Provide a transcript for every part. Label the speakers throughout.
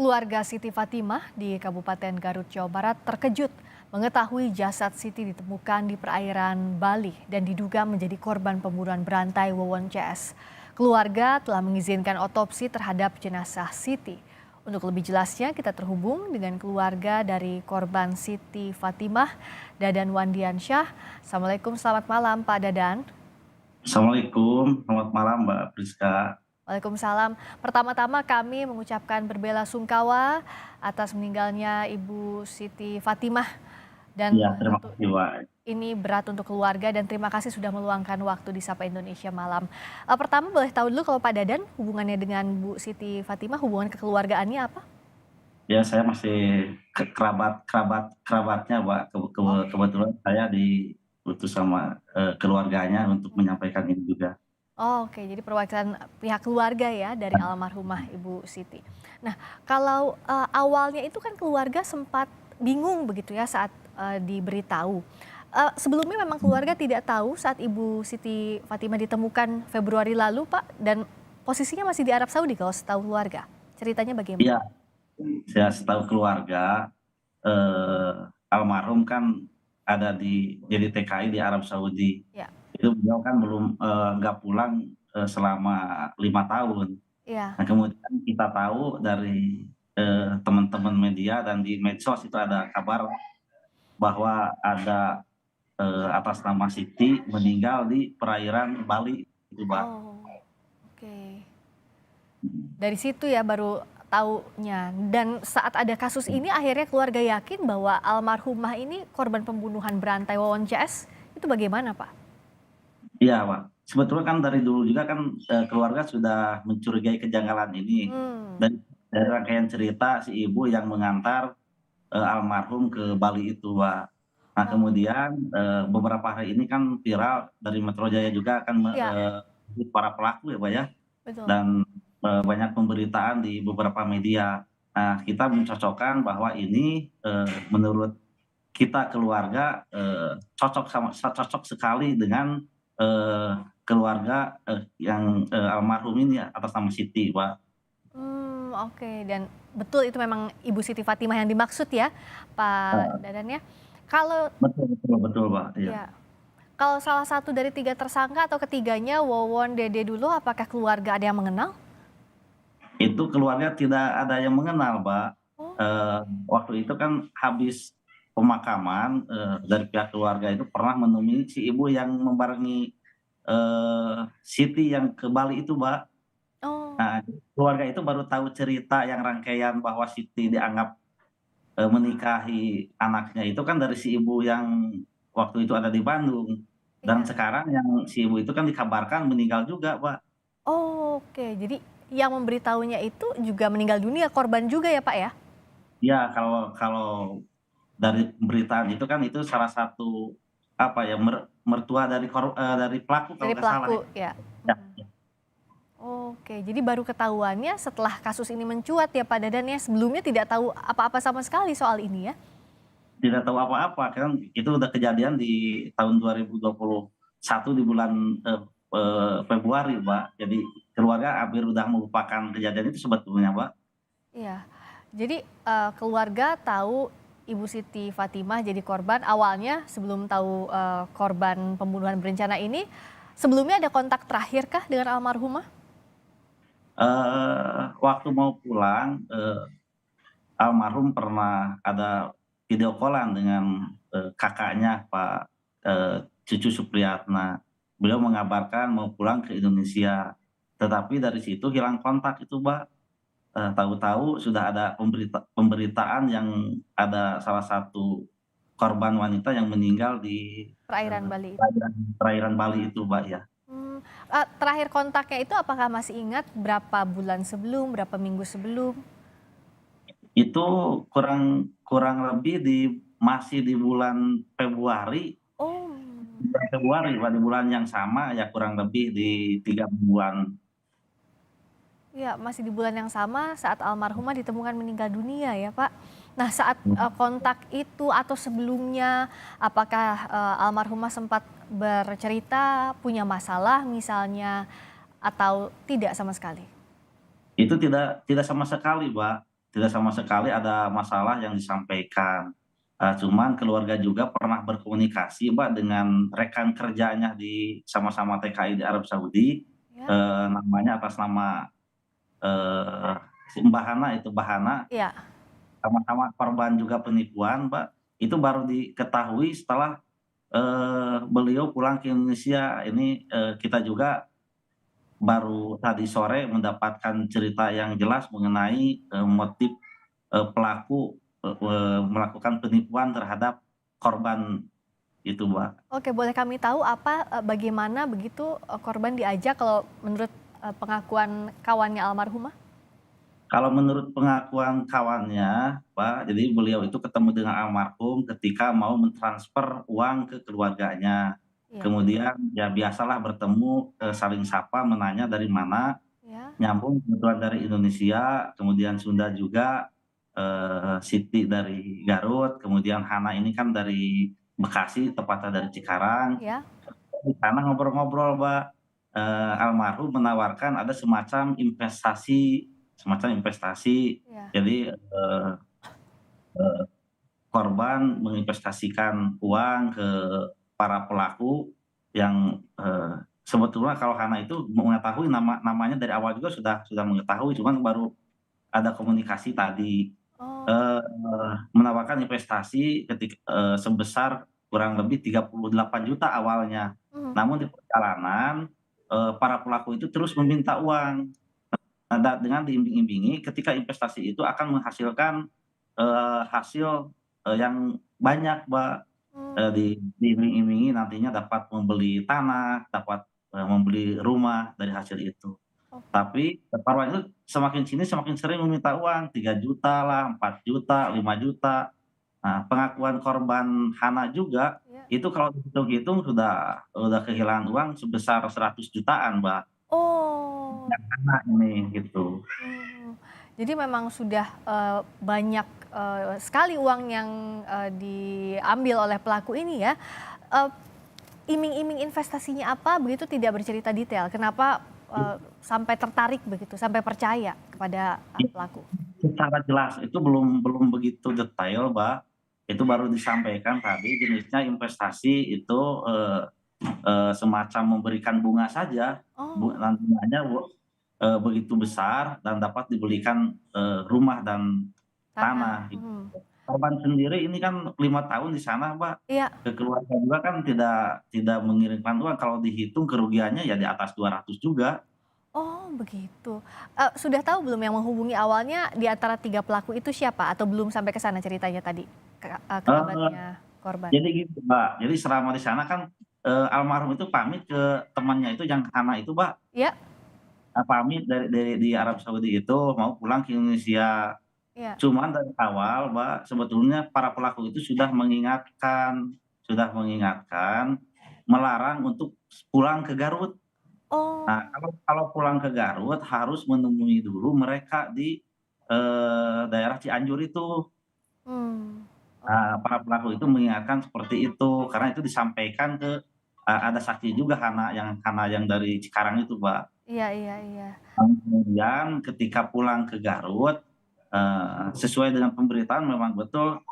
Speaker 1: Keluarga Siti Fatimah di Kabupaten Garut, Jawa Barat terkejut mengetahui jasad Siti ditemukan di perairan Bali dan diduga menjadi korban pembunuhan berantai Wawon CS. Keluarga telah mengizinkan otopsi terhadap jenazah Siti. Untuk lebih jelasnya kita terhubung dengan keluarga dari korban Siti Fatimah, Dadan Wandiansyah. Assalamualaikum, selamat malam Pak Dadan.
Speaker 2: Assalamualaikum, selamat malam Mbak Priska.
Speaker 1: Waalaikumsalam. Pertama-tama kami mengucapkan berbela-sungkawa atas meninggalnya Ibu Siti Fatimah dan
Speaker 2: Iya, terima
Speaker 1: tentu
Speaker 2: kasih Mbak.
Speaker 1: ini berat untuk keluarga dan terima kasih sudah meluangkan waktu di Sapa Indonesia Malam. Pertama boleh tahu dulu kalau Pak Dadan hubungannya dengan Bu Siti Fatimah, hubungan kekeluargaannya apa?
Speaker 2: Ya saya masih kerabatnya Mbak.
Speaker 1: Oke.
Speaker 2: Kebetulan saya diutus sama keluarganya untuk menyampaikan ini juga.
Speaker 1: Oke, jadi perwakilan pihak keluarga ya dari almarhumah Ibu Siti. Nah, kalau awalnya itu kan keluarga sempat bingung begitu ya saat diberitahu. Sebelumnya memang keluarga tidak tahu saat Ibu Siti Fatimah ditemukan Februari lalu, Pak, dan posisinya masih di Arab Saudi kalau setahu keluarga. Ceritanya
Speaker 2: Iya,
Speaker 1: bagaimana?
Speaker 2: saya setahu keluarga eh, almarhum kan ada jadi TKI di Arab Saudi.
Speaker 1: Ya,
Speaker 2: Itu beliau kan belum nggak pulang selama 5 tahun.
Speaker 1: iya.
Speaker 2: Nah, kemudian kita tahu dari teman-teman media dan di medsos itu ada kabar bahwa ada atas nama Siti meninggal di perairan Bali itu, Mbak.
Speaker 1: Oh, oke. Dari situ ya baru taunya. Dan saat ada kasus ini akhirnya keluarga yakin bahwa almarhumah ini korban pembunuhan berantai Wawon CS. Itu bagaimana, Pak?
Speaker 2: Iya, Pak. Sebetulnya kan dari dulu juga kan keluarga sudah mencurigai kejanggalan ini.
Speaker 1: Hmm,
Speaker 2: Dan dari rangkaian cerita si ibu yang mengantar almarhum ke Bali itu, Pak. Nah,
Speaker 1: oh,
Speaker 2: kemudian beberapa hari ini kan viral dari Metro Jaya juga akan
Speaker 1: ya,
Speaker 2: para pelaku ya, Pak, ya.
Speaker 1: betul.
Speaker 2: Dan banyak pemberitaan di beberapa media. Nah, kita mencocokkan bahwa ini menurut kita keluarga cocok sekali dengan keluarga yang almarhum ini ya, atas nama Siti, Pak.
Speaker 1: Oke. Dan betul itu memang Ibu Siti Fatimah yang dimaksud ya, Pak
Speaker 2: Heeh.
Speaker 1: Dadan ya. Kalau
Speaker 2: Betul betul betul, Pak, iya.
Speaker 1: ya, kalau salah satu dari tiga tersangka atau ketiganya Wawon, Dede dulu, apakah keluarga ada yang mengenal?
Speaker 2: Itu keluarga tidak ada yang mengenal, Pak.
Speaker 1: Oh,
Speaker 2: Eee, Waktu itu kan habis pemakaman, dari pihak keluarga itu pernah menemui si ibu yang membarengi Siti yang ke Bali itu, Mbak.
Speaker 1: oh,
Speaker 2: Nah, keluarga itu baru tahu cerita yang rangkaian bahwa Siti dianggap menikahi anaknya itu kan dari si ibu yang waktu itu ada di Bandung. Dan
Speaker 1: iya.
Speaker 2: sekarang yang si ibu itu kan dikabarkan meninggal juga, Pak.
Speaker 1: Oke, jadi yang memberitahunya itu juga meninggal dunia, korban juga ya, Pak, ya?
Speaker 2: Ya, kalau kalau dari pemberitaan itu kan itu salah satu, apa ya, mertua dari pelaku kalau
Speaker 1: Dari
Speaker 2: nggak salah ya.
Speaker 1: pelaku, ya?
Speaker 2: Ya
Speaker 1: Mhm.
Speaker 2: ya.
Speaker 1: Oke, jadi baru ketahuannya setelah kasus ini mencuat ya, Pak Dadan ya? Sebelumnya tidak tahu apa-apa sama sekali soal ini ya?
Speaker 2: Tidak tahu apa-apa, kan itu udah kejadian di tahun 2021 di bulan, Februari, Mbak. Jadi keluarga hampir udah melupakan kejadian itu sebetulnya, Mbak.
Speaker 1: Iya. Jadi, keluarga tahu Ibu Siti Fatimah jadi korban awalnya sebelum tahu, korban pembunuhan berencana ini, sebelumnya ada kontak terakhir kah dengan almarhumah?
Speaker 2: Waktu mau pulang, almarhum pernah ada video call-an dengan, kakaknya Pak, Cucu Supriyatna. Beliau mengabarkan mau pulang ke Indonesia, tetapi dari situ hilang kontak itu, Mbak. Tahu-tahu sudah ada pemberitaan yang ada salah satu korban wanita yang meninggal di,
Speaker 1: Perairan Bali itu?
Speaker 2: perairan Bali itu, Mbak, ya.
Speaker 1: Mmm, Terakhir kontaknya itu apakah masih ingat berapa bulan sebelum, berapa minggu sebelum?
Speaker 2: Itu kurang kurang lebih masih di bulan Februari.
Speaker 1: Oh,
Speaker 2: Bulan Februari, Pak, di bulan yang sama ya kurang lebih di
Speaker 1: iya.
Speaker 2: 3 mingguan.
Speaker 1: Iya, masih di bulan yang sama saat almarhumah ditemukan meninggal dunia ya, Pak. Nah, saat,
Speaker 2: Mhm.
Speaker 1: kontak itu atau sebelumnya, apakah, almarhumah sempat bercerita punya masalah misalnya atau tidak sama sekali?
Speaker 2: Itu tidak tidak sama sekali, Mbak, tidak sama sekali ada masalah yang disampaikan. Cuman keluarga juga pernah berkomunikasi, Mbak, dengan rekan kerjanya di sama-sama TKI di Arab Saudi,
Speaker 1: Ya?
Speaker 2: namanya atas nama, eee, si Mbak Hana itu, Mbak Hana,
Speaker 1: Iya.
Speaker 2: sama-sama korban juga penipuan, Mbak. Itu baru diketahui setelah, beliau pulang ke Indonesia. Ini, kita juga baru tadi sore mendapatkan cerita yang jelas mengenai, motif, pelaku, melakukan penipuan terhadap korban itu, Mbak.
Speaker 1: Oke, boleh kami tahu apa, bagaimana begitu, korban diajak kalau menurut, pengakuan kawannya almarhumah?
Speaker 2: Kalau menurut pengakuan kawannya, Pak, jadi beliau itu ketemu dengan almarhum ketika mau mentransfer uang ke keluarganya.
Speaker 1: Iya.
Speaker 2: Kemudian ya biasalah bertemu, saling sapa, menanya dari mana,
Speaker 1: Ya?
Speaker 2: nyambung kebetulan dari Indonesia, kemudian Sunda juga, Siti dari Garut, kemudian Hana ini kan dari Bekasi, tepatnya dari Cikarang.
Speaker 1: Ya?
Speaker 2: Di sana ngobrol-ngobrol, Mbak, almarhum menawarkan ada semacam investasi,
Speaker 1: Iya.
Speaker 2: jadi, eee, korban menginvestasikan uang ke para pelaku yang, sebetulnya kalau Hana itu mengetahui namanya dari awal juga sudah mengetahui, cuman baru ada komunikasi tadi,
Speaker 1: Oh.
Speaker 2: menawarkan investasi sebesar kurang lebih 38 juta awalnya.
Speaker 1: Mhm.
Speaker 2: Namun di perjalanan, para pelaku itu terus meminta uang. Nah, dengan diimbing-imbingi ketika investasi itu akan menghasilkan, hasil, yang banyak, Mbak,
Speaker 1: Mmm.
Speaker 2: diiming-imingi nantinya dapat membeli tanah, dapat, membeli rumah dari hasil itu.
Speaker 1: Oke.
Speaker 2: Tapi korban itu semakin sini semakin sering meminta uang, 3 juta lah, 4 juta, 5 juta. Nah, pengakuan korban Hana juga,
Speaker 1: Iya.
Speaker 2: itu kalau dihitung-hitung sudah kehilangan uang sebesar 100 jutaan, Mbak,
Speaker 1: Oh.
Speaker 2: yang Hana ini, gitu.
Speaker 1: Mhm. Jadi memang sudah, banyak, sekali uang yang, diambil oleh pelaku ini ya. Eee, Iming-iming investasinya apa begitu tidak bercerita detail. Kenapa, sampai tertarik begitu, sampai percaya kepada, pelaku?
Speaker 2: Secara jelas itu belum belum begitu detail, Mbak. Itu baru disampaikan tadi jenisnya investasi itu, eee semacam memberikan bunga saja,
Speaker 1: Oh,
Speaker 2: dan bunganya begitu besar dan dapat dibelikan, rumah dan
Speaker 1: tanah.
Speaker 2: tanah gitu.
Speaker 1: Mhm.
Speaker 2: Korban sendiri ini kan 5 tahun di sana, Mbak,
Speaker 1: Iya.
Speaker 2: ke keluarga juga kan tidak mengirimkan uang, kalau dihitung kerugiannya ya di atas 200 juga.
Speaker 1: Oh begitu. Sudah tahu belum yang menghubungi awalnya di antara 3 pelaku itu siapa? Atau belum sampai ke sana ceritanya tadi?
Speaker 2: Eee,
Speaker 1: Kerabatnya korban?
Speaker 2: jadi gitu, Mbak, jadi selama di sana kan, almarhum itu pamit ke temannya itu yang Hana itu, Mbak,
Speaker 1: Iya?
Speaker 2: pamit dari di Arab Saudi itu mau pulang ke Indonesia.
Speaker 1: Iya.
Speaker 2: Cuman dari awal, Mbak, sebetulnya para pelaku itu sudah mengingatkan, melarang untuk pulang ke Garut. Nah,
Speaker 1: Oh.
Speaker 2: kalau pulang ke Garut harus menemui dulu mereka di, daerah Cianjur itu.
Speaker 1: Mmm.
Speaker 2: Nah, para pelaku itu mengingatkan seperti itu, karena itu disampaikan ke ada saksi juga Hana yang dari Cikarang itu, Mbak.
Speaker 1: Iya, iya, iya.
Speaker 2: Kemudian ketika pulang ke Garut, sesuai dengan pemberitaan memang betul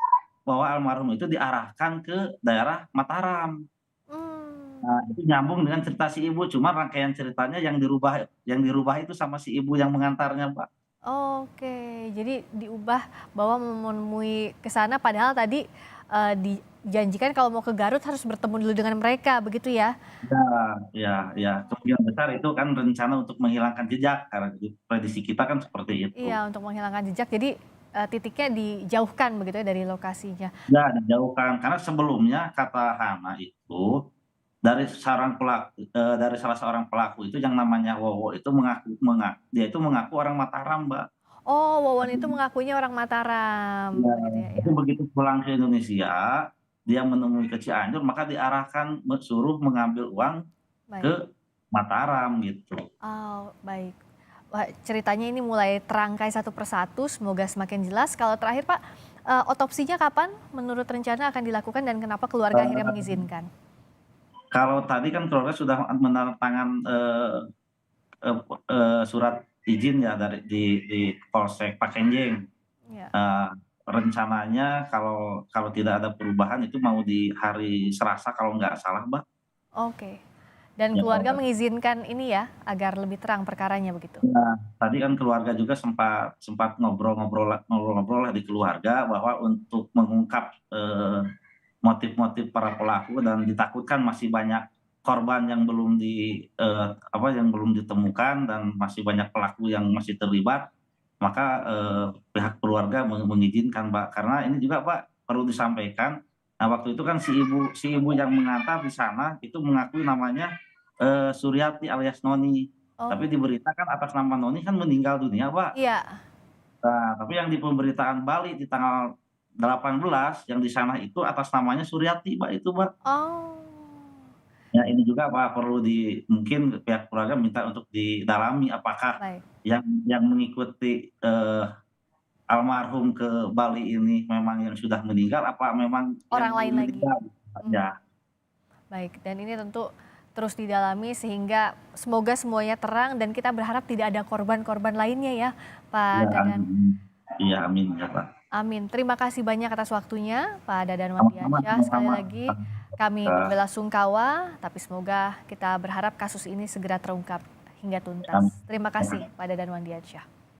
Speaker 2: bahwa almarhum itu diarahkan ke daerah Mataram.
Speaker 1: Mmm.
Speaker 2: Nah, itu nyambung dengan cerita si ibu, cuma rangkaian ceritanya yang dirubah itu sama si ibu yang mengantarnya, Mbak.
Speaker 1: Oke, jadi diubah bahwa menemui ke sana padahal tadi, dijanjikan kalau mau ke Garut harus bertemu dulu dengan mereka, begitu ya?
Speaker 2: Ya, ya, ya,
Speaker 1: Oh.
Speaker 2: kemungkinan besar itu kan rencana untuk menghilangkan jejak, karena prediksi kita kan seperti itu.
Speaker 1: Iya, untuk menghilangkan jejak jadi, titiknya dijauhkan begitu ya dari lokasinya.
Speaker 2: Ya, dijauhkan, karena sebelumnya kata Hana itu, dari salah seorang pelaku itu yang namanya Wowo itu dia itu mengaku orang Mataram, Mbak.
Speaker 1: Oh, Wawon itu mengakunya orang Mataram,
Speaker 2: Iya,
Speaker 1: begitu ya? Iya,
Speaker 2: jadi begitu pulang ke Indonesia, dia menemui ke Cianjur, maka diarahkan suruh mengambil uang
Speaker 1: baik.
Speaker 2: ke Mataram gitu.
Speaker 1: Oh, baik. Wah, ceritanya ini mulai terangkai satu persatu, semoga semakin jelas. Kalau terakhir Pak, otopsinya kapan menurut rencana akan dilakukan dan kenapa keluarga akhirnya
Speaker 2: Eee,
Speaker 1: mengizinkan?
Speaker 2: Kalau tadi kan keluarga sudah menandatangan, surat izin ya dari di Polsek Pakenjeng.
Speaker 1: Ya,
Speaker 2: eee, rencananya kalau kalau tidak ada perubahan itu mau di hari Selasa kalau nggak salah, Mbak.
Speaker 1: oke. Dan
Speaker 2: Ya kalau
Speaker 1: keluarga
Speaker 2: nggak.
Speaker 1: mengizinkan ini ya, agar lebih terang perkaranya begitu?
Speaker 2: Nah, tadi kan keluarga juga sempat sempat ngobrol-ngobrol lah di keluarga bahwa untuk mengungkap, motif-motif para pelaku dan ditakutkan masih banyak korban yang belum yang belum ditemukan dan masih banyak pelaku yang masih terlibat, maka, pihak keluarga mengizinkan, Mbak. Karena ini juga, Pak, perlu disampaikan, nah waktu itu kan si ibu yang mengantar di sana itu mengakui namanya, Suryati alias Noni. Tapi di
Speaker 1: Oh,
Speaker 2: berita kan atas nama Noni kan meninggal dunia, Pak.
Speaker 1: iya.
Speaker 2: Nah, tapi yang di pemberitaan Bali di tanggal 18 yang di sana itu atas namanya Suryati, Mbak, itu, Mbak.
Speaker 1: Oh,
Speaker 2: Ya ini juga, Pak, perlu mungkin pihak keluarga minta untuk didalami apakah
Speaker 1: baik.
Speaker 2: yang mengikuti, almarhum ke Bali ini memang yang sudah meninggal apa memang yang
Speaker 1: Orang lain
Speaker 2: belum
Speaker 1: lagi.
Speaker 2: meninggal?
Speaker 1: Mmm,
Speaker 2: Ya,
Speaker 1: baik, dan ini tentu terus didalami sehingga semoga semuanya terang dan kita berharap tidak ada korban-korban lainnya ya,
Speaker 2: ya,
Speaker 1: Pak Dadan.
Speaker 2: amin. Iya, amin ya, Pak.
Speaker 1: Amin. Terima kasih banyak atas waktunya, Pak Dadan
Speaker 2: Sama-sama
Speaker 1: Wandiansyah. Sekali
Speaker 2: sama-sama.
Speaker 1: lagi kami berbelasungkawa, tapi semoga kita berharap kasus ini segera terungkap hingga tuntas.
Speaker 2: Amin.
Speaker 1: Terima kasih, Pak Dadan Wandiansyah.